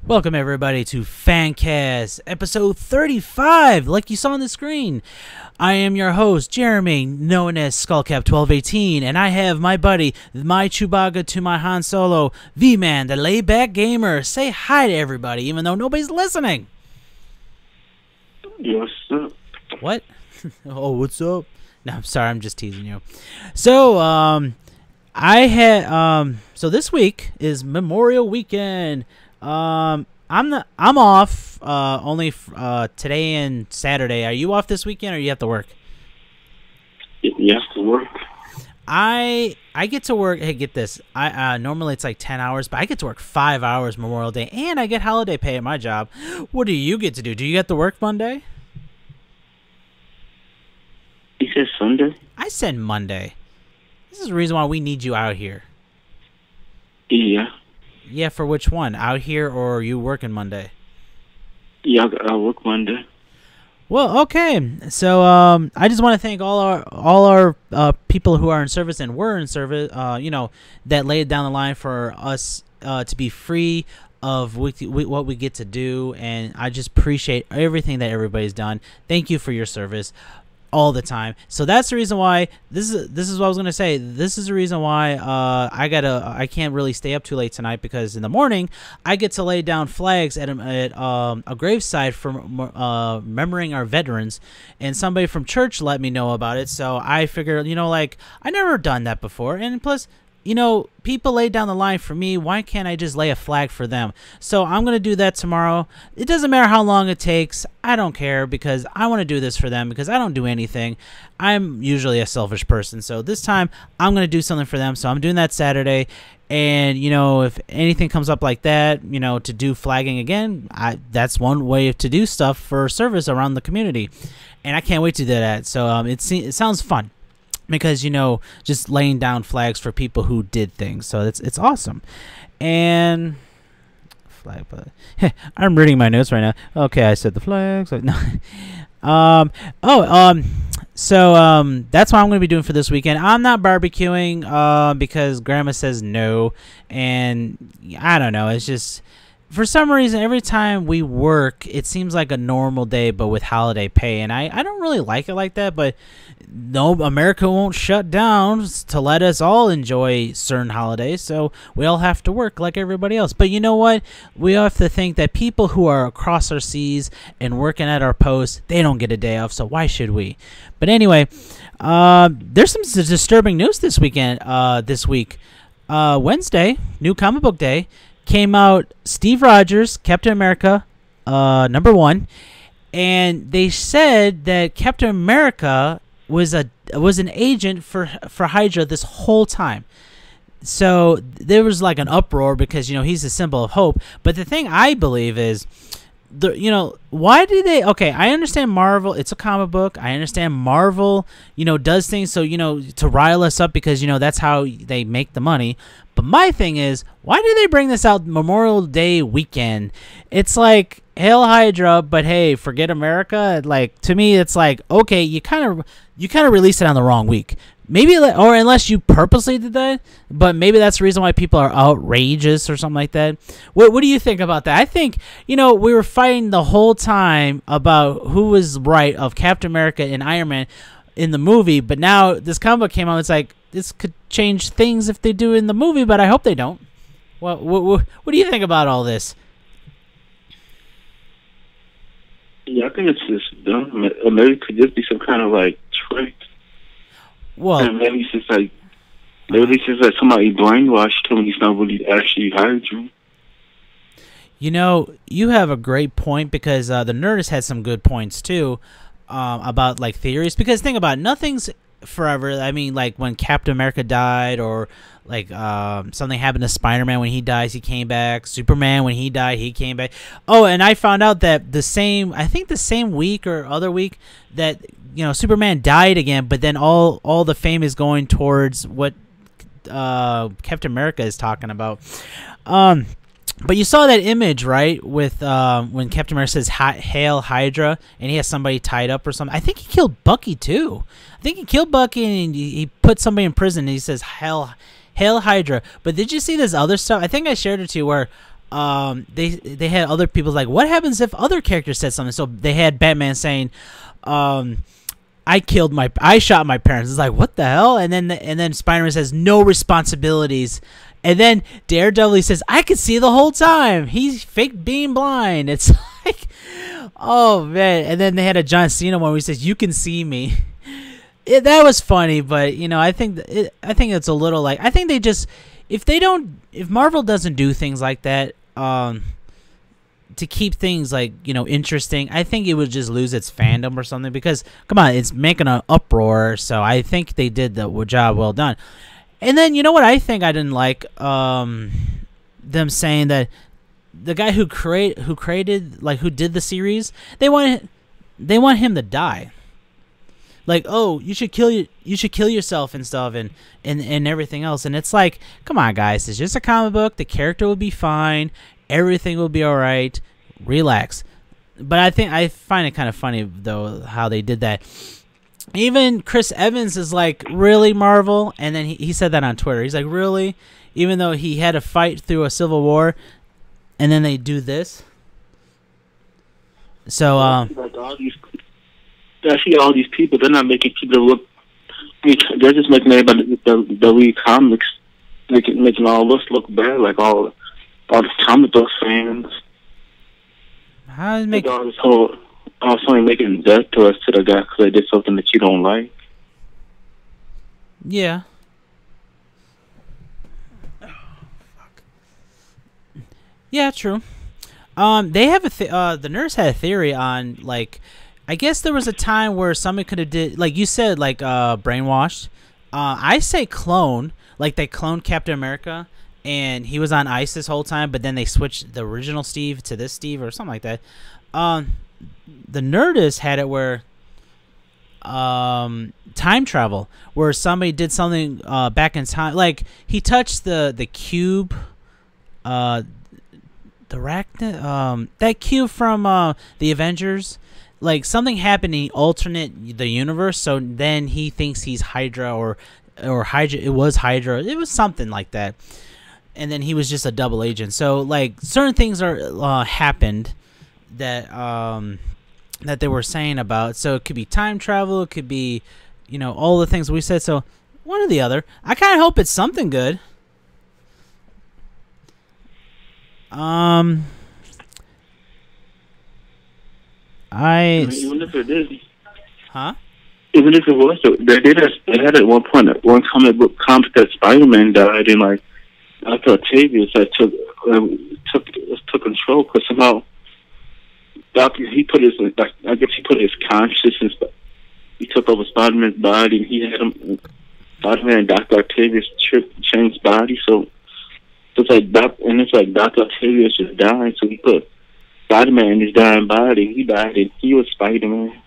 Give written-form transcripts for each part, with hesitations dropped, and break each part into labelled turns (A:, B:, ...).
A: Welcome everybody to FanCast, episode 35, like you saw on the screen. I am your host, Jeremy, known as Skullcap1218, and I have my buddy, my Chewbacca to my Han Solo, vman, the laid-back gamer. Say hi to everybody, even though nobody's listening.
B: Yo, what's up?
A: What? Oh, what's up? No, I'm sorry, I'm just teasing you. So, so this week is Memorial Weekend. I'm off only today and Saturday. Are you off this weekend, or you have to work?
B: You have to work.
A: I get to work. Hey, get this. I normally it's like 10 hours, but I get to work 5 hours Memorial Day, and I get holiday pay at my job. What do you get to do? Do you get to work Monday?
B: You said Sunday?
A: I said Monday. This is the reason why we need you out here.
B: Yeah.
A: Yeah, for which one? Out here, or are you working Monday?
B: Yeah, I work Monday.
A: Well, okay. So I just want to thank all our people who are in service and were in service. That laid down the line for us to be free of what we get to do, and I just appreciate everything that everybody's done. Thank you for your service all the time. So that's the reason why this is what I was gonna say. This is the reason why I can't really stay up too late tonight, because in the morning I get to lay down flags at a graveside for remembering our veterans, and somebody from church let me know about it. So I figured, like, I never done that before, and plus, people laid down the line for me. Why can't I just lay a flag for them? So I'm going to do that tomorrow. It doesn't matter how long it takes. I don't care, because I want to do this for them, because I don't do anything. I'm usually a selfish person. So this time I'm going to do something for them. So I'm doing that Saturday. And, if anything comes up like that, to do flagging again, that's one way to do stuff for service around the community. And I can't wait to do that. So it sounds fun, because just laying down flags for people who did things. So it's awesome. And flag, I'm reading my notes right now. Okay, I said the flags. No. So that's what I'm going to be doing for this weekend. I'm not barbecuing because Grandma says no, and I don't know, it's just, for some reason, every time we work, it seems like a normal day, but with holiday pay. And I don't really like it like that, but no, America won't shut down to let us all enjoy certain holidays, so we all have to work like everybody else. But you know what? We have to think that people who are across our seas and working at our posts, they don't get a day off, so why should we? But anyway, there's some disturbing news this week. Wednesday, New Comic Book Day, came out Steve Rogers, Captain America, #1, and they said that Captain America was an agent for Hydra this whole time. So there was like an uproar, because he's a symbol of hope. But the thing I believe is, why did they? Okay, I understand Marvel. It's a comic book. I understand Marvel, does things so to rile us up, because that's how they make the money. But my thing is, why did they bring this out Memorial Day weekend? It's like, Hail Hydra, but hey, forget America. Like, to me, it's like, okay, you kind of released it on the wrong week. Maybe, or unless you purposely did that, but maybe that's the reason why people are outrageous or something like that. What do you think about that? I think, we were fighting the whole time about who was right of Captain America and Iron Man in the movie, but now this comic book came out. It's like, this could change things if they do in the movie, but I hope they don't. What do you think about all this?
B: Yeah, I think it's just dumb. Maybe it could just be some kind of like trick.
A: Well,
B: and maybe it's just like somebody brainwashed him. He's not really actually Hydra.
A: You have a great point, because the Nerdist had some good points too about like theories. Because think about it, nothing's forever. I mean, like when Captain America died, or like something happened to Spider-Man. When he dies, he came back. Superman, when he died, he came back. Oh, and I found out that I think the same week or other week that Superman died again, but then all the fame is going towards what Captain America is talking about. But you saw that image, right, with when Captain America says "Hail Hydra," and he has somebody tied up or something. I think he killed Bucky too. I think he killed Bucky, and he put somebody in prison, and he says "Hail Hydra." But did you see this other stuff? I think I shared it to you, where they had other people like, what happens if other characters said something? So they had Batman saying, I shot my parents. It's like, what the hell? And then Spider-Man says, no responsibilities. And then Daredevil says, I could see the whole time. He's fake being blind. It's like, oh man. And then they had a John Cena one where he says, you can see me. That was funny, but I think it's a little like, I think they just, if Marvel doesn't do things like that, to keep things like interesting, I think it would just lose its fandom or something, because come on, it's making an uproar. So I think they did the job well done. And then what I think I didn't like, them saying that the guy who created like who did the series, they want him to die. Like, oh, you should kill yourself and stuff and everything else. And it's like, come on guys, it's just a comic book. The character will be fine. Everything will be all right. Relax. But I find it kind of funny though how they did that. Even Chris Evans is like, really, Marvel? And then he said that on Twitter. He's like, really? Even though he had to fight through a civil war, and then they do this. So
B: like I see all these people. They're not making people look. They're just making everybody the read comics, making all of us look bad. Like all the comic book fans.
A: How is make
B: all this whole also making death to us to the guy because they did something that you don't like.
A: Yeah. Yeah, true. They have the nurse had a theory on, like, I guess there was a time where somebody could have did, like you said, like brainwashed. I say clone, like they cloned Captain America, and he was on ice this whole time, but then they switched the original Steve to this Steve or something like that. The Nerdist had it where time travel, where somebody did something back in time, like he touched the cube, the that cube from the Avengers, like something happened in alternate the universe, so then he thinks he's Hydra or Hydra, it was Hydra, it was something like that, and then he was just a double agent. So like certain things are happened that that they were saying about. So it could be time travel, it could be all the things we said. So one or the other. I kind of hope it's something good.
B: Even if it is,
A: huh?
B: Even if it was, they had at one point one comic book comic that Spider-Man died, and like Dr. Octavius that took control because somehow he put his, I guess he put his consciousness, he took over Spider-Man's body, and he had him, Spider-Man and Dr. Octavius changed bodies, so it's like Dr. Octavius just died, so he put Spider-Man in his dying body. He died, and he was Spider-Man.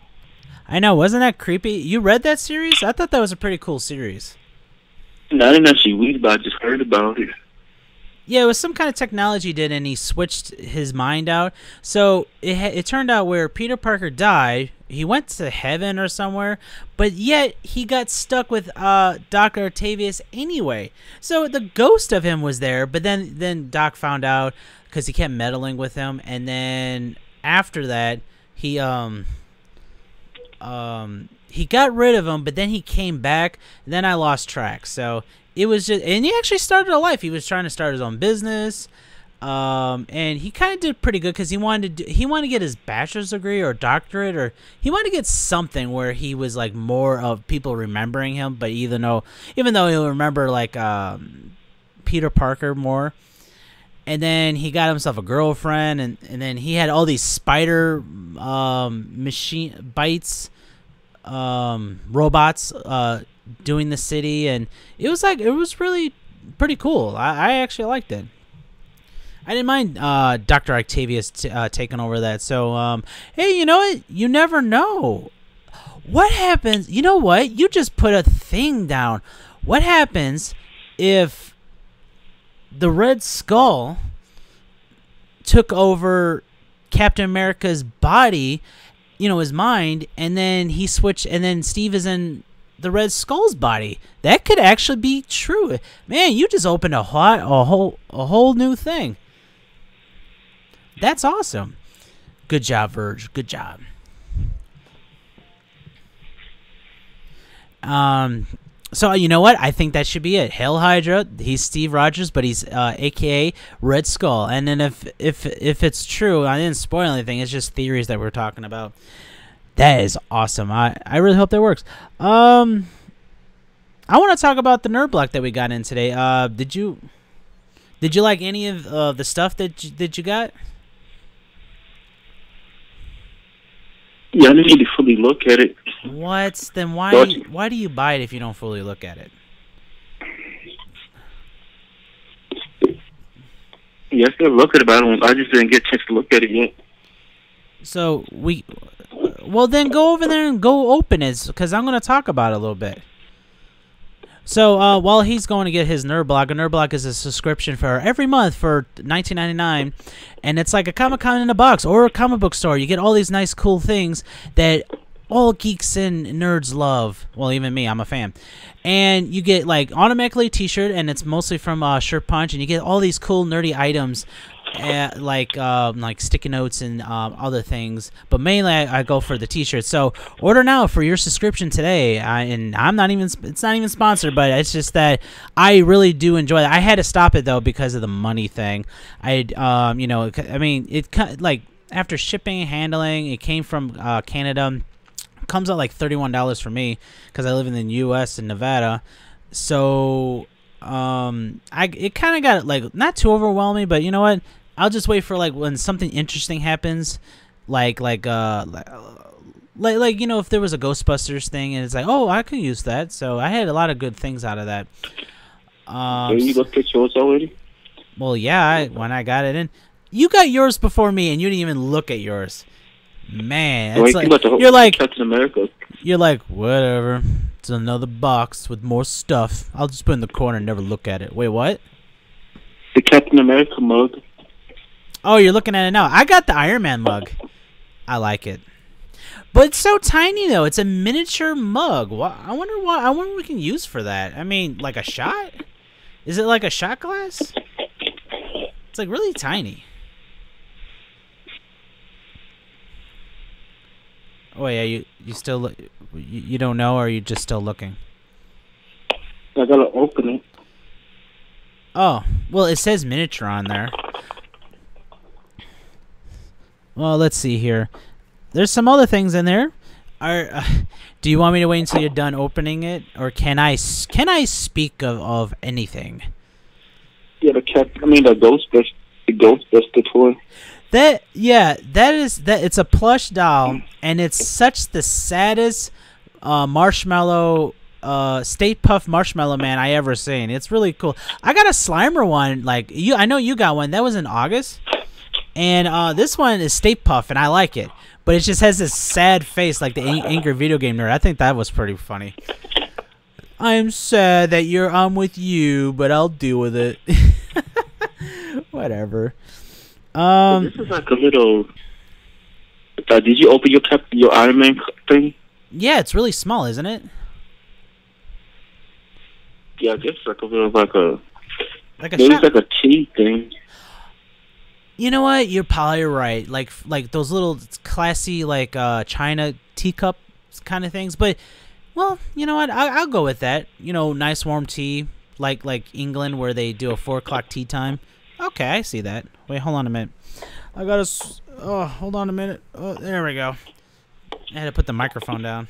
A: I know, wasn't that creepy? You read that series? I thought that was a pretty cool series.
B: No, I didn't actually read about it, I just heard about it.
A: Yeah, it was some kind of technology he did, and he switched his mind out. So it turned out where Peter Parker died, he went to heaven or somewhere, but yet he got stuck with Dr. Octavius anyway. So the ghost of him was there, but then Doc found out because he kept meddling with him, and then after that he got rid of him, but then he came back. And then I lost track. So it was just, and he actually started a life. He was trying to start his own business, and he kind of did pretty good because he wanted to get his bachelor's degree or doctorate, or he wanted to get something where he was like more of people remembering him. But even though he'll remember like Peter Parker more. And then he got himself a girlfriend, and then he had all these spider machine bites, robots doing the city, and it was really pretty cool. I actually liked it. I didn't mind Dr. Octavius taking over that. So hey, you know what? You never know what happens. You know what? You just put a thing down. What happens if the Red Skull took over Captain America's body, his mind, and then he switched, and then Steve is in the Red Skull's body? That could actually be true. Man, you just opened a whole new thing. That's awesome. Good job, Verge. Good job. So you know what? I think that should be it. Hail Hydra. He's Steve Rogers, but he's AKA Red Skull. And then if it's true, I didn't spoil anything. It's just theories that we're talking about. That is awesome. I really hope that works. I want to talk about the nerd block that we got in today. Did you like any of the stuff that you got?
B: Yeah, I need to fully look at it.
A: What? Then why do you buy it if you don't fully look at it?
B: Yeah, I still look at it, but I just didn't get a chance to look at it yet.
A: So well then go over there and go open it, because I'm going to talk about it a little bit. So while he's going to get his nerd block, a nerd block is a subscription for every month for $19.99, and it's like a Comic-Con in a box or a comic book store. You get all these nice, cool things that all geeks and nerds love. Well, even me, I'm a fan. And you get like automatically a T-shirt, and it's mostly from Shirt Punch, and you get all these cool nerdy items. Like sticky notes and other things, but mainly I go for the T-shirts. So order now for your subscription today. And it's not even sponsored, but it's just that I really do enjoy it. I had to stop it though because of the money thing. I mean, like after shipping and handling, it came from Canada. It comes out like $31 for me because I live in the U.S. in Nevada. So it kind of got like not too overwhelming, but you know what? I'll just wait for like when something interesting happens, like you know, if there was a Ghostbusters thing and it's like, oh, I could use that. So I had a lot of good things out of that.
B: So you looked at yours already?
A: Well, yeah, when I got it in, you got yours before me, and you didn't even look at yours. Man, it's you're like
B: Captain America.
A: You're like, whatever. It's another box with more stuff. I'll just put it in the corner and never look at it. Wait, what?
B: The Captain America mug.
A: Oh, you're looking at it now. I got the Iron Man mug. I like it. But it's so tiny, though. It's a miniature mug. I wonder what we can use for that. I mean, like a shot? Is it like a shot glass? It's like really tiny. Oh, yeah, you still you don't know, or are you just still looking?
B: I gotta open it.
A: Oh, well, it says miniature on there. Well, let's see here. There's some other things in there. Do you want me to wait until you're done opening it, or can I speak of anything?
B: Yeah, the Ghostbuster toy.
A: That it's a plush doll, and it's such the saddest marshmallow Stay Puft Marshmallow Man I ever seen. It's really cool. I got a Slimer one, like I know you got one. That was in August, and this one is Stay Puft, and I like it, but it just has this sad face like the angry video game nerd. I think that was pretty funny. I'm sad that I'm with you, but I'll deal with it. Whatever.
B: This is like a little. Did you open your Iron Man thing?
A: Yeah, it's really small, isn't it?
B: Yeah, I guess like a little like a
A: shot.
B: like a tea thing.
A: You know what? You're probably right. Like those little classy like China teacup kind of things. But well, you know what? I'll go with that. You know, nice warm tea like England where they do a 4 o'clock tea time. Okay, I see that. Wait, hold on a minute. Hold on a minute. Oh, there we go. I had to put the microphone down.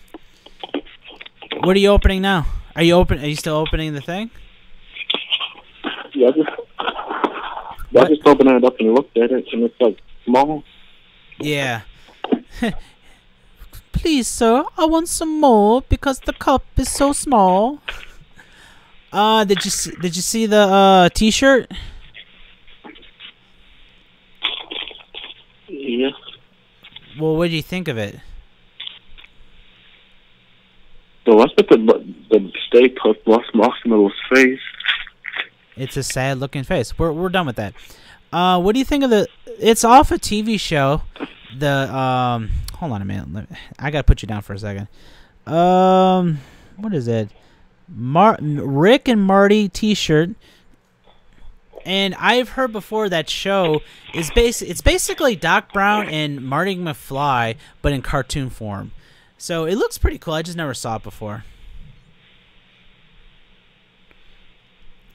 A: What are you opening now? Are you still opening the thing?
B: Yeah, I just opened it up and looked at it, and it's like small.
A: Yeah. Please, sir, I want some more because the cup is so small. Did you see the T-shirt?
B: Yeah.
A: Well, what do you think of it?
B: So let's look at the Stay Puft Marshmallow's face.
A: It's a sad-looking face. We're done with that. What do you think of the? It's off a TV show. The hold on a minute. I gotta put you down for a second. What is it? Rick and Morty T-shirt. And I've heard before that show is it's basically Doc Brown and Marty McFly, but in cartoon form. So it looks pretty cool. I just never saw it before.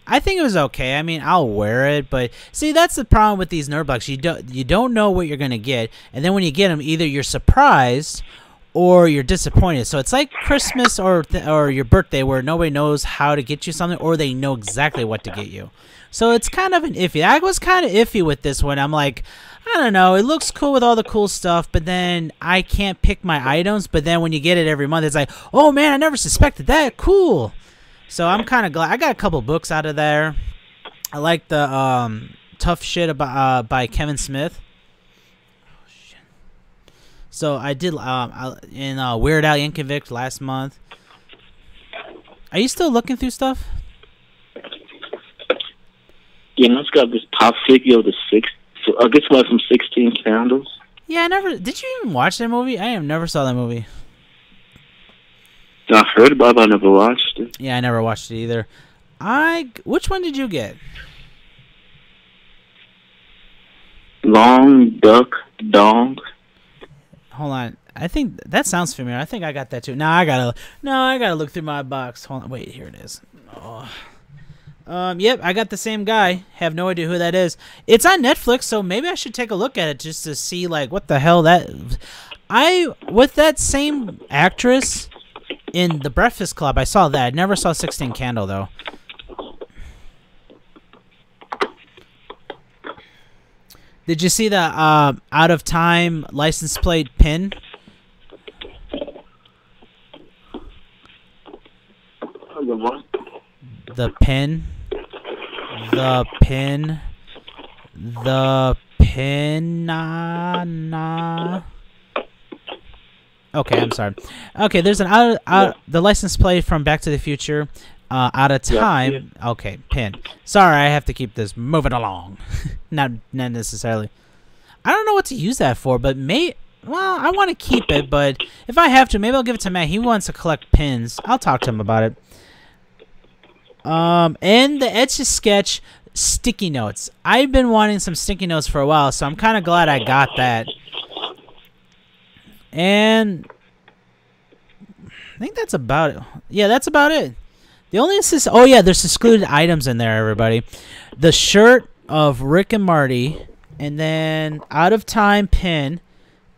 A: I think it was okay. I mean, I'll wear it, but see, that's the problem with these nerd blocks. You don't know what you're gonna get, and then when you get them, either you're surprised or you're disappointed. So it's like Christmas or your birthday, where nobody knows how to get you something, or they know exactly what to get you. So it's kind of an iffy. I was kind of iffy with this one. I'm like, I don't know. It looks cool with all the cool stuff, but then I can't pick my items. But then when you get it every month, it's like, oh man, I never suspected that. Cool. So I'm kind of glad. I got a couple books out of there. I like the Tough Shit about by Kevin Smith. Oh shit. So I did in Weird Al Yankovic last month. Are you still looking through stuff?
B: Yeah, it's got this pop figure of the six. So I guess like some 16 Candles.
A: Yeah, I never. Did you even watch that movie? I never saw that movie.
B: I heard about it, but I never watched it.
A: Yeah, I never watched it either. Which one did you get?
B: Long Duck Dong.
A: Hold on. I think that sounds familiar. I think I got that too. I gotta look through my box. Hold on. Wait, here it is. Oh. Yep, I got the same guy. Have no idea who that is. It's on Netflix, so maybe I should take a look at it just to see like what the hell that. With that same actress in The Breakfast Club, I saw that. I never saw 16 Candle though. Did you see the Out of Time license plate pin?
B: The what?
A: The pin. The pin. The pin. Nah. Okay, I'm sorry. Okay, there's an the license plate from Back to the Future. Out of Time. Yeah. Okay, pin. Sorry, I have to keep this moving along. not necessarily. I don't know what to use that for, but well, I want to keep it, but if I have to, maybe I'll give it to Matt. He wants to collect pins. I'll talk to him about it. And the Etch-a-Sketch sticky notes. I've been wanting some sticky notes for a while, so I'm kind of glad I got that. And I think that's about it. Yeah, that's about it. The only oh yeah, there's excluded items in there, everybody. The shirt of Rick and Marty, and then Out of Time pin,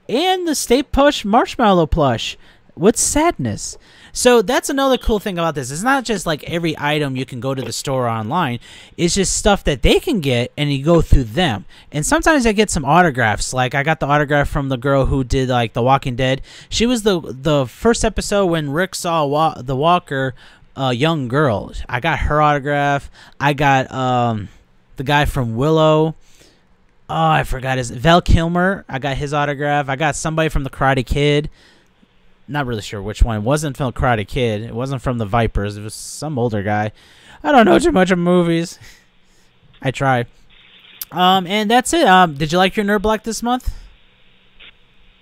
A: and the Stay Push Marshmallow plush with Sadness. So that's another cool thing about this. It's not just like every item you can go to the store online. It's just stuff that they can get, and you go through them. And sometimes I get some autographs. Like I got the autograph from the girl who did like The Walking Dead. She was the first episode when Rick saw the Walker, young girl. I got her autograph. I got the guy from Willow. Oh, I forgot his Val Kilmer. I got his autograph. I got somebody from the Karate Kid. Not really sure which one. It wasn't from Karate Kid. It wasn't from the Vipers. It was some older guy. I don't know too much of movies. I try. And that's it. Did you like your nerd block this month?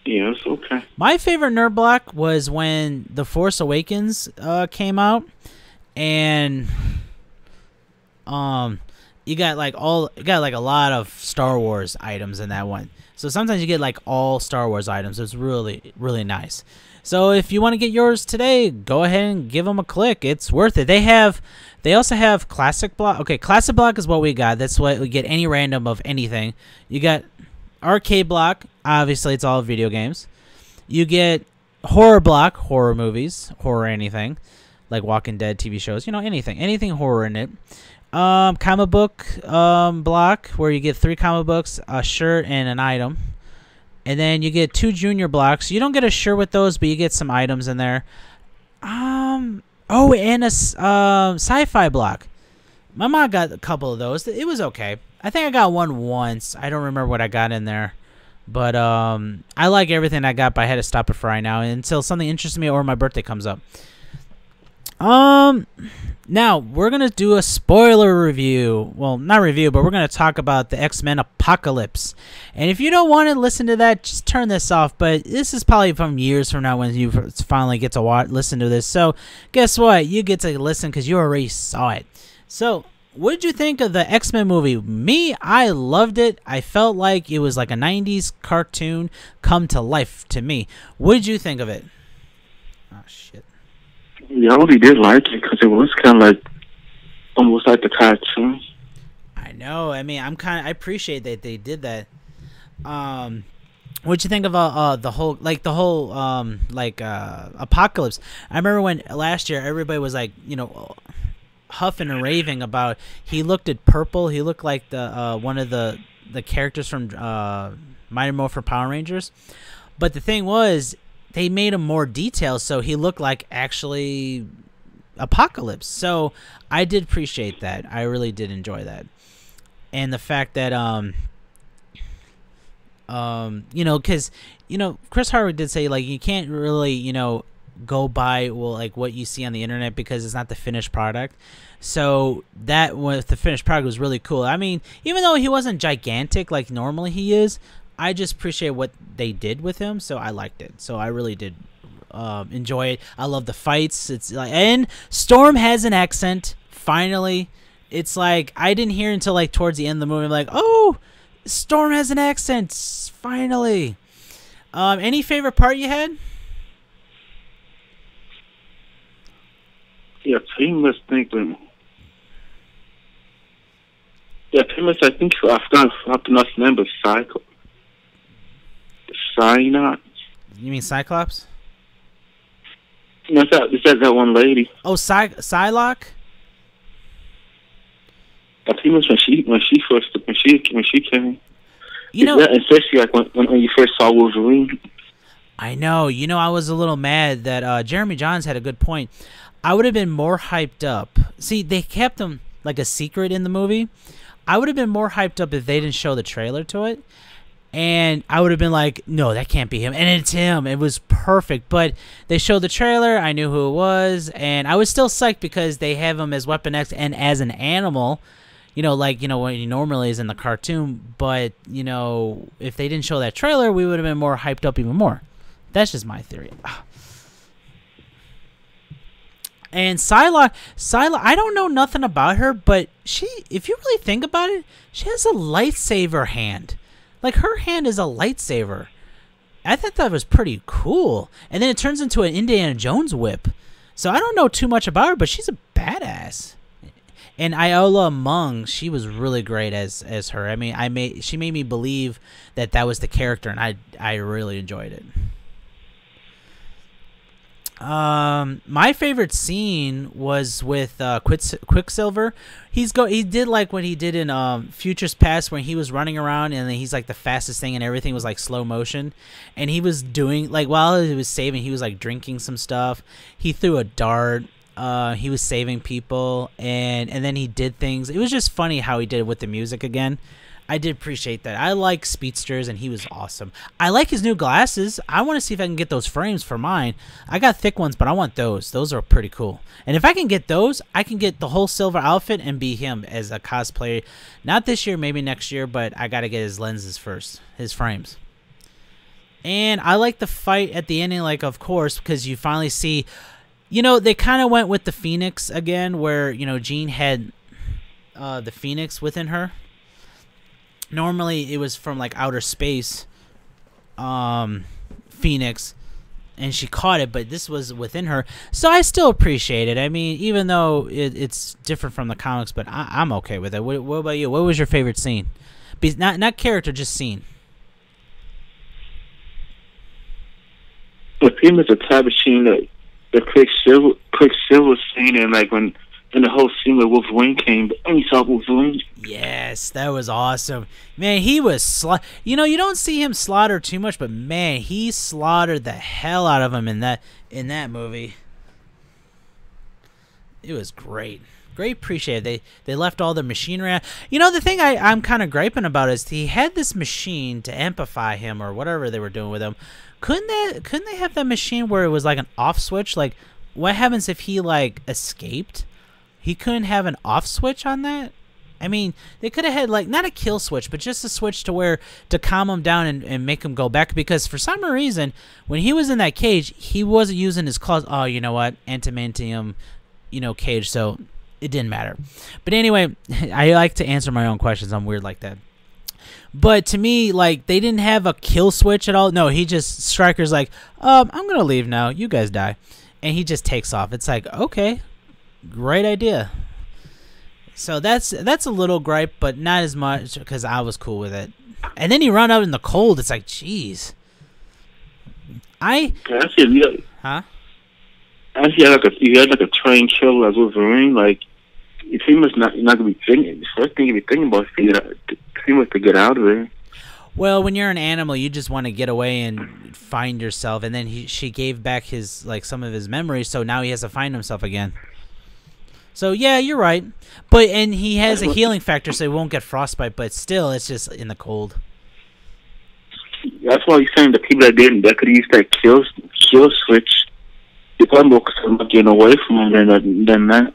B: Yeah, it's okay.
A: My favorite nerd block was when The Force Awakens came out, and you got like a lot of Star Wars items in that one. So sometimes you get like all Star Wars items. It's really, really nice. So if you want to get yours today, go ahead and give them a click. It's worth it. They also have Classic Block. Okay, Classic Block is what we got. That's what we get, any random of anything. You got Arcade Block. Obviously, it's all video games. You get Horror Block, horror movies, horror anything, like Walking Dead, TV shows, anything horror in it. Comic book block, where you get 3 comic books, a shirt, and an item. And then you get 2 junior blocks. You don't get a shirt with those, but you get some items in there. Oh, and a sci-fi block. My mom got a couple of those. It was okay. I think I got one once. I don't remember what I got in there. But I like everything I got, but I had to stop it for right now until something interests me or my birthday comes up. Now we're gonna do a spoiler review. Well, not review, but we're gonna talk about the X-Men Apocalypse. And if you don't want to listen to that, just turn this off. But this is probably from years from now when you finally get to listen to this. So guess what? You get to listen because you already saw it. So what did you think of the X-Men movie? Me, I loved it. I felt like it was like a 90s cartoon come to life to me. What did you think of it? Oh, shit.
B: Yeah, I really did like it because it was kind of like almost like the cartoon.
A: I know. I mean, I appreciate that they did that. What'd you think of the whole apocalypse? I remember when last year everybody was like, huffing and raving about he looked at purple. He looked like the one of the characters from Mighty Morphin Power Rangers. But the thing was, they made him more detailed, so he looked like actually Apocalypse. So I did appreciate that. I really did enjoy that, and the fact that because Chris Hardwick did say like you can't really go by like what you see on the internet because it's not the finished product. So that with the finished product was really cool. I mean, even though he wasn't gigantic like normally he is, I just appreciate what they did with him, so I liked it. So I really did enjoy it. I love the fights. It's like, and Storm has an accent. Finally, it's like I didn't hear until like towards the end of the movie. I'm like, oh, Storm has an accent. Finally. Any favorite part you had?
B: Yeah, pretty much thinking. Yeah, pretty much. I think I forgot how to pronounce the name, but Cyanot.
A: You mean Cyclops?
B: No, it's that one lady.
A: Oh, Psylocke.
B: I pretty much when she came. Especially like when you first saw Wolverine.
A: I know. I was a little mad that Jeremy Jahns had a good point. I would have been more hyped up. See, they kept him like a secret in the movie. I would have been more hyped up if they didn't show the trailer to it. And I would have been like, no, that can't be him. And it's him. It was perfect. But they showed the trailer. I knew who it was. And I was still psyched because they have him as Weapon X and as an animal. What he normally is in the cartoon. But, if they didn't show that trailer, we would have been more hyped up even more. That's just my theory. And Psylocke, I don't know nothing about her, but if you really think about it, she has a lightsaber hand. Like, her hand is a lightsaber. I thought that was pretty cool. And then it turns into an Indiana Jones whip. So I don't know too much about her, but she's a badass. And Iola Mung, she was really great as her. I mean, she made me believe that was the character, and I really enjoyed it. My favorite scene was with Quicksilver. He did like what he did in Futures Past, when he was running around and he's like the fastest thing and everything was like slow motion, and he was doing like while he was saving, he was like drinking some stuff. He threw a dart. He was saving people, and then he did things. It was just funny how he did it with the music again. I did appreciate that. I like speedsters, and he was awesome. I like his new glasses. I want to see if I can get those frames for mine. I got thick ones, but I want those. Those are pretty cool. And if I can get those, I can get the whole silver outfit and be him as a cosplayer. Not this year, maybe next year, but I got to get his lenses first, his frames. And I like the fight at the ending, like, of course, because you finally see, they kind of went with the Phoenix again, where, Jean had the Phoenix within her. Normally, it was from, like, outer space, Phoenix, and she caught it, but this was within her. So I still appreciate it. I mean, even though it's different from the comics, but I'm okay with it. What about you? What was your favorite scene? Not character, just scene.
B: The theme is a type of scene that the Quicksilver scene, and like when in the whole scene where Wolverine came, and you saw Wolverine.
A: Yes, that was awesome. Man, he was you don't see him slaughter too much, but man, he slaughtered the hell out of him in that movie. It was great. Great, appreciate it. They left all the machinery out. The thing I'm kind of griping about is he had this machine to amplify him or whatever they were doing with him. Couldn't they have that machine where it was like an off switch? Like, what happens if he like escaped? He couldn't have an off switch on that? I mean, they could have had, like, not a kill switch, but just a switch to calm him down and make him go back. Because for some reason, when he was in that cage, he wasn't using his claws. Oh, you know what? Antimantium, cage. So it didn't matter. But anyway, I like to answer my own questions. I'm weird like that. But to me, like, they didn't have a kill switch at all. No, he just, Stryker's like, I'm going to leave now. You guys die. And he just takes off. It's like, okay, great idea. So that's a little gripe, but not as much because I was cool with it. And then he run out in the cold. It's like, jeez.
B: Huh? Actually, you had like a trained killer like Wolverine. Like, you pretty much not gonna be thinking. The first thing you'd be thinking about is pretty much to get out of there.
A: Well, when you're an animal, you just want to get away and find yourself. And then she gave back his some of his memories, so now he has to find himself again. So yeah, you're right. And he has a healing factor, so he won't get frostbite. But still, it's just in the cold.
B: That's why he's saying the people that could use that kill switch, they're probably more concerned about getting away from him than that.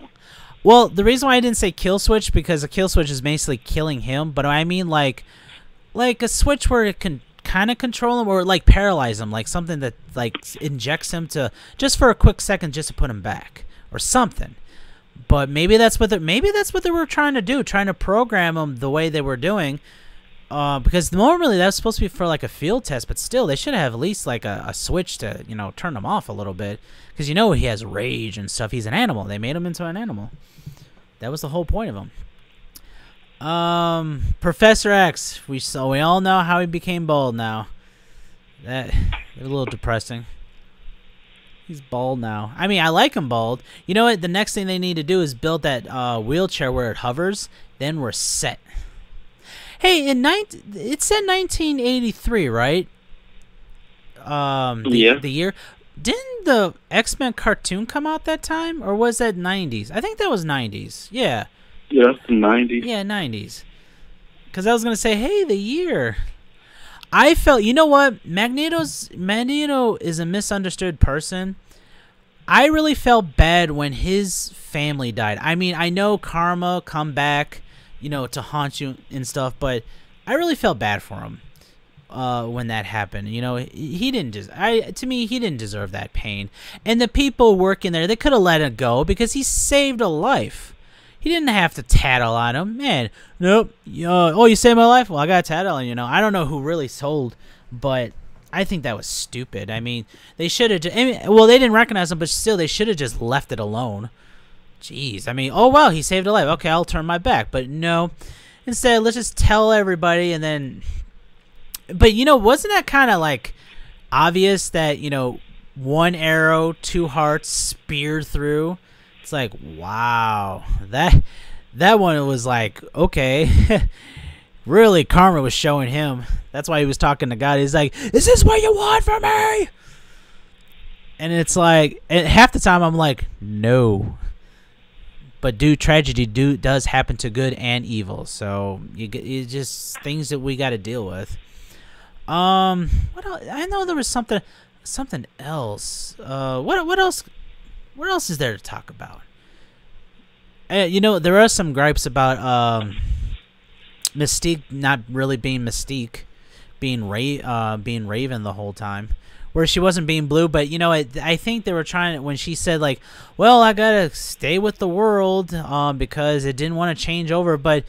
A: Well, the reason why I didn't say kill switch because a kill switch is basically killing him, but I mean like a switch where it can kind of control him or like paralyze him, like something that like injects him to just for a quick second just to put him back or something. But maybe that's what they were trying to do, trying to program him the way they were doing. Because normally that's supposed to be for like a field test, but still they should have at least like a switch to turn him off a little bit, because he has rage and stuff. He's an animal. They made him into an animal. That was the whole point of him. Professor X. We all know how he became bald now. That a little depressing. He's bald now. I mean, I like him bald. You know what? The next thing they need to do is build that wheelchair where it hovers. Then we're set. Hey, it said 1983, right?
B: Yeah.
A: The year. Didn't the X-Men cartoon come out that time, or was that 90s? I think that was 90s. Yeah.
B: Yeah, 90s.
A: Yeah, 90s. Because I was gonna say, hey, the year. I felt, you know what? Magneto is a misunderstood person. I really felt bad when his family died. I mean, I know karma come back, to haunt you and stuff, but I really felt bad for him when that happened. He didn't to me, he didn't deserve that pain. And the people working there, they could have let it go because he saved a life. He didn't have to tattle on him. Man, nope. Oh, you saved my life? Well, I got a tattle on you. I don't know who really sold, but I think that was stupid. I mean, they should have well, they didn't recognize him, but still, they should have just left it alone. Jeez. I mean, oh, well, he saved a life. Okay, I'll turn my back. But no. Instead, let's just tell everybody and then... But, wasn't that kind of, like, obvious that, one arrow, 2 hearts speared through? It's like, wow, that one was like, okay, really, karma was showing him. That's why he was talking to God. He's like, is this what you want from me? And it's like, and half the time I'm like, no. But tragedy does happen to good and evil. So you just things that we got to deal with. What else? I know there was something else. What else? What else is there to talk about? There are some gripes about Mystique not really being Mystique, being Raven the whole time, where she wasn't being Blue. But I think they were trying when she said like, "Well, I gotta stay with the world because it didn't want to change over." But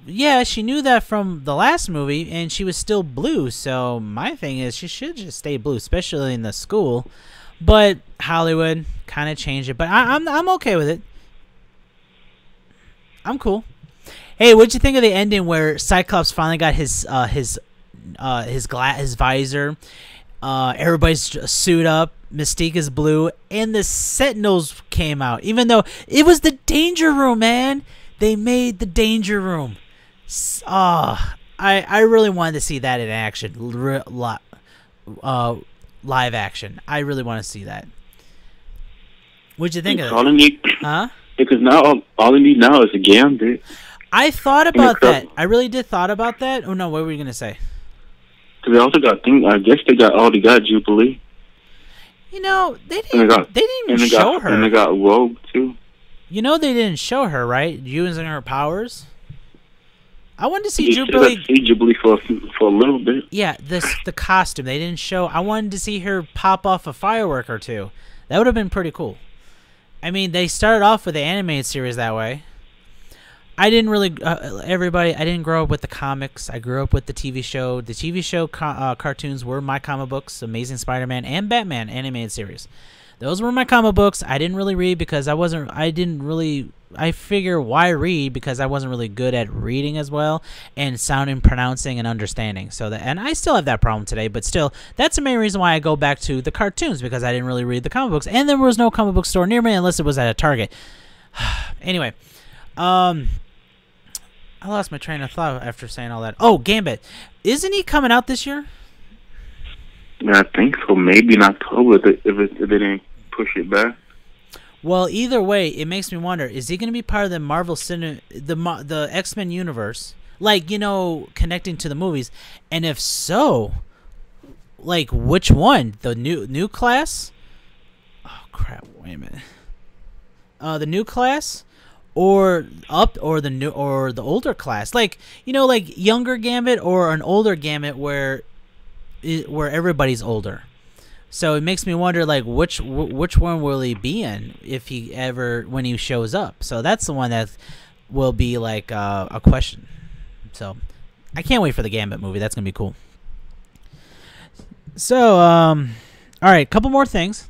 A: yeah, she knew that from the last movie, and she was still Blue. So my thing is, she should just stay Blue, especially in the school. But Hollywood kind of changed it. But I'm okay with it. I'm cool. Hey, what'd you think of the ending where Cyclops finally got his visor? Everybody's suit up. Mystique is Blue, and the Sentinels came out. Even though it was the Danger Room, man, they made the Danger Room. I really wanted to see that in action. Live action. I really want to see that. What'd you think of it? Huh?
B: Because now all they need now is a Gambit.
A: I thought about that. I really did thought about that. Oh no, what were you gonna say?
B: Because they also got I guess they already got Jubilee.
A: They didn't even show her.
B: And they got Rogue too.
A: They didn't show her, right? Using her powers. I wanted to see Jubilee.
B: See Jubilee for a little bit.
A: Yeah, the costume they didn't show. I wanted to see her pop off a firework or two. That would have been pretty cool. I mean, they started off with the animated series that way. I didn't really, everybody, I didn't grow up with the comics. I grew up with the TV show. The TV show cartoons were my comic books, Amazing Spider-Man and Batman animated series. Those were my comic books. I didn't really read because I figure why read, because I wasn't really good at reading as well and sounding, pronouncing, and understanding. And I still have that problem today, but still, that's the main reason why I go back to the cartoons, because I didn't really read the comic books, and there was no comic book store near me unless it was at a Target. Anyway, I lost my train of thought after saying all that. Oh, Gambit. Isn't he coming out this year?
B: Yeah, I think so. Maybe in October if they didn't push it back.
A: Well, either way, it makes me wonder, is he going to be part of the Marvel the X-Men universe? Like, connecting to the movies. And if so, like, which one? The new class? Oh, crap. Wait a minute. The new class? Or the older class, like younger Gambit or an older Gambit where everybody's older. So it makes me wonder, like, which one will he be in when he shows up. So that's the one that will be like a question. So I can't wait for the Gambit movie. That's gonna be cool. So all right, couple more things.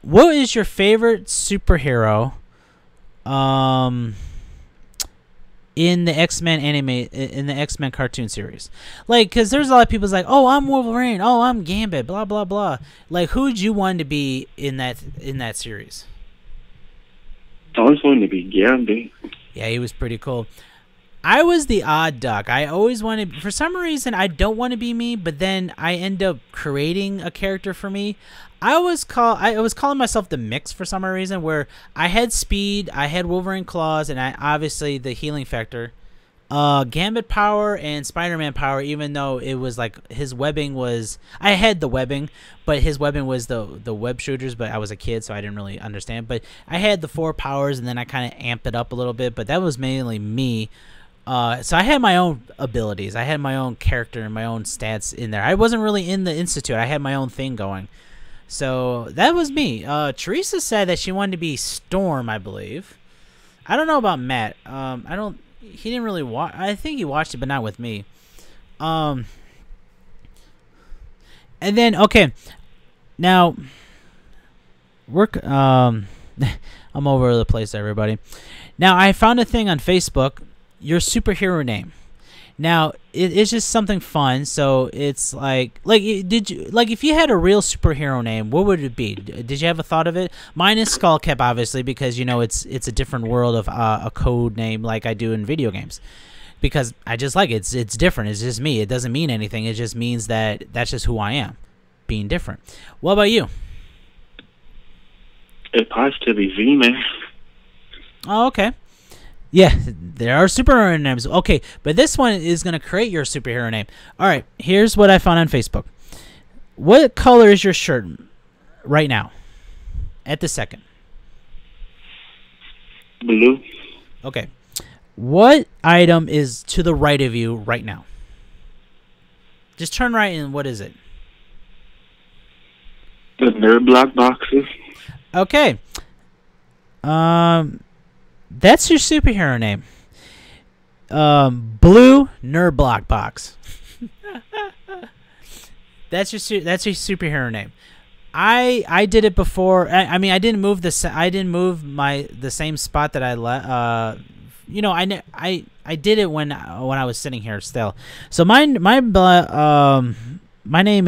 A: What is your favorite superhero? In the X-Men in the X-Men cartoon series, like, because there's a lot of people's like, oh, I'm Wolverine, oh, I'm Gambit, blah blah blah. Like, who'd you want to be in that series?
B: I always wanted to be Gambit.
A: Yeah, he was pretty cool. I was the odd duck. I always wanted, for some reason, I don't want to be me, but then I end up creating a character for me. I was calling myself the Mix for some reason, where I had speed, I had Wolverine claws, and I obviously the healing factor, Gambit power and Spider-Man power. Even though it was like his webbing was, I had the webbing, but his webbing was the web shooters. But I was a kid, so I didn't really understand. But I had the 4 powers, and then I kind of amped it up a little bit. But that was mainly me. So I had my own abilities. I had my own character and my own stats in there. I wasn't really in the Institute. I had my own thing going. So that was me. Teresa said that she wanted to be Storm, I believe. I don't know about Matt. He didn't really watch. I think he watched it, but not with me. And then, okay. Now, I'm over the place, everybody. Now, I found a thing on Facebook. Your superhero name. Now, it's just something fun. So it's like if you had a real superhero name, what would it be? Did you have a thought of it? Mine is Skullcap, obviously, because it's a different world of a code name like I do in video games. Because I just like it. It's different. It's just me. It doesn't mean anything. It just means that that's just who I am, being different. What about you?
B: It has to be vman.
A: Oh, okay. Yeah, there are superhero names. Okay, but this one is going to create your superhero name. All right, here's what I found on Facebook. What color is your shirt right now? At the second.
B: Blue.
A: Okay. What item is to the right of you right now? Just turn right and what is it?
B: The nerd block boxes.
A: Okay. That's your superhero name. Blue Nerd Block Box. That's your superhero name. I did it before. I mean, I didn't move the same spot that I did it when I was sitting here still. So my name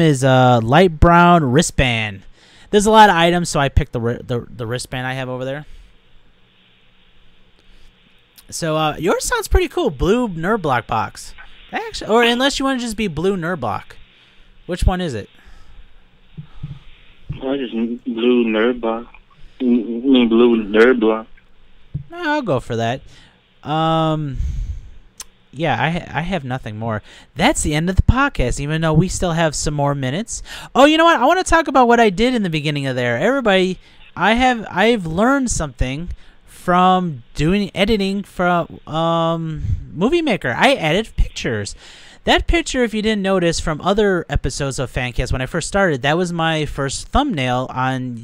A: is light brown wristband. There's a lot of items, so I picked the wristband I have over there. So yours sounds pretty cool. Blue Nerd Block Box. Actually, or unless you want to just be Blue Nerd Block. Which one is it?
B: I just Blue Nerd Block. Blue Nerd Block.
A: I'll go for that. Yeah, I have nothing more. That's the end of the podcast, even though we still have some more minutes. Oh, you know what? I want to talk about what I did in the beginning of there. Everybody, I've learned something from doing editing from Movie Maker. I edit pictures. That picture, if you didn't notice from other episodes of FanCast when I first started, that was my first thumbnail on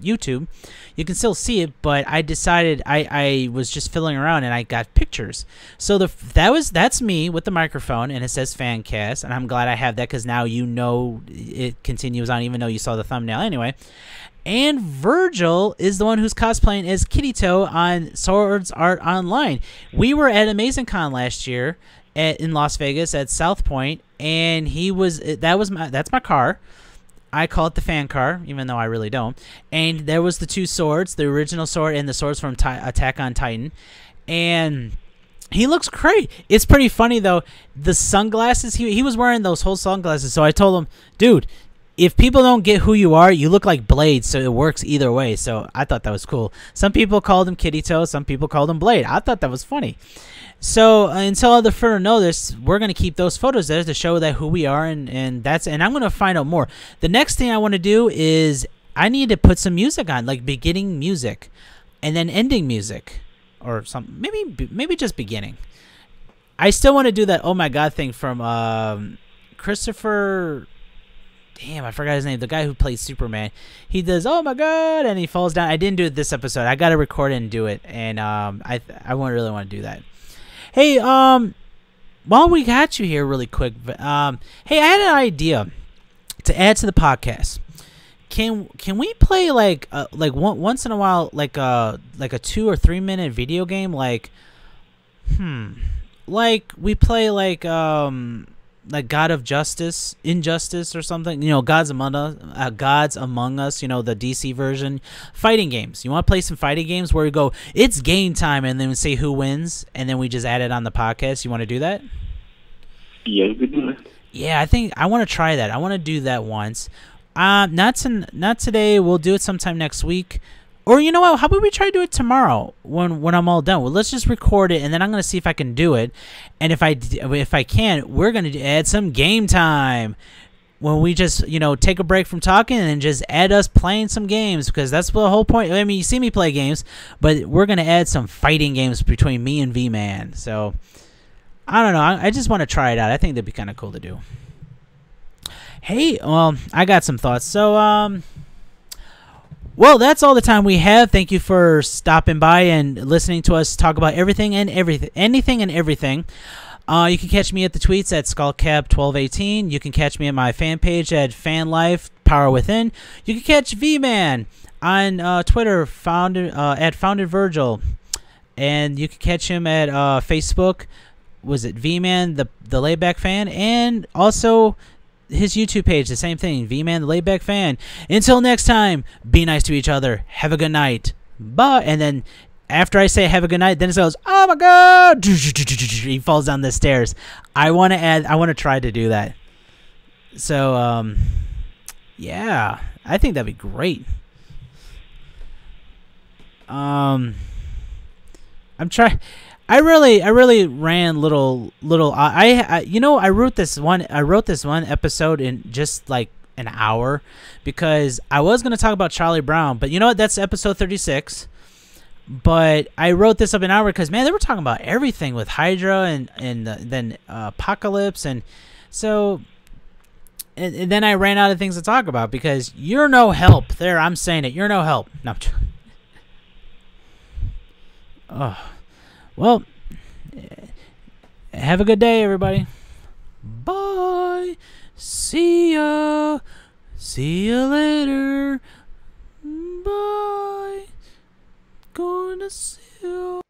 A: YouTube. You can still see it, but I decided I was just fiddling around and I got pictures. So that's me with the microphone, and it says FanCast, and I'm glad I have that because now you know it continues on, even though you saw the thumbnail anyway. And Virgil is the one who's cosplaying as Kitty Toe on Swords Art Online. We were at AmazingCon last year in Las Vegas at South Point, and that's my car. I call it the fan car, even though I really don't. And there was the two swords, the original sword and the swords from Attack on Titan. And he looks great. It's pretty funny, though. The sunglasses, he was wearing those whole sunglasses. So I told him, dude, if people don't get who you are, you look like Blade, so it works either way. So I thought that was cool. Some people called him Kitty Toe. Some people called him Blade. I thought that was funny. So until the further notice, we're going to keep those photos there to show that who we are, and I'm going to find out more. The next thing I want to do is I need to put some music on, like beginning music and then ending music, or some maybe just beginning. I still want to do that oh my god thing from Christopher. Damn, I forgot his name. The guy who plays Superman. He does, oh my god, and he falls down. I didn't do it this episode. I got to record it and do it. And I really want to do that. Hey, while we got you here really quick, hey, I had an idea to add to the podcast. Can we play once in a while like a 2 or 3 minute video game like we play like God of Justice, Injustice, or something. You know, Gods Among Us. You know, the DC version. Fighting games. You want to play some fighting games where we go, it's game time, and then we say who wins, and then we just add it on the podcast. You want to do that?
B: Yeah, we could do that.
A: Yeah, I think I want to try that. I want to do that once. Not today. We'll do it sometime next week. Or you know what? How about we try to do it tomorrow when I'm all done? Well, let's just record it, and then I'm gonna see if I can do it. And if I can, we're gonna add some game time when we just take a break from talking and just add us playing some games, because that's the whole point. I mean, you see me play games, but we're gonna add some fighting games between me and V-Man. So I don't know. I just want to try it out. I think that'd be kind of cool to do. Hey, well, I got some thoughts. So well, that's all the time we have. Thank you for stopping by and listening to us talk about anything and everything. You can catch me at the tweets at skullcap1218. You can catch me at my fan page at fanlife power within. You can catch V-Man on Twitter, at Founded Virgil, and you can catch him at Facebook. Was it V-Man the Layback Fan, and also his YouTube page, the same thing, V-Man the Layback Fan. Until next time, be nice to each other. Have a good night. Bye. And then after I say have a good night, then it goes, oh my god, he falls down the stairs. I want to try to do that. So yeah, I think that'd be great. I'm trying. I really ran little. I wrote this one episode in just like an hour, because I was gonna talk about Charlie Brown, but you know what? That's episode 36. But I wrote this up an hour because, man, they were talking about everything with Hydra and then Apocalypse, and so and then I ran out of things to talk about because you're no help. There, I'm saying it. You're no help. No. Oh. Well, have a good day, everybody. Bye. See ya. See ya later. Bye. Gonna see you.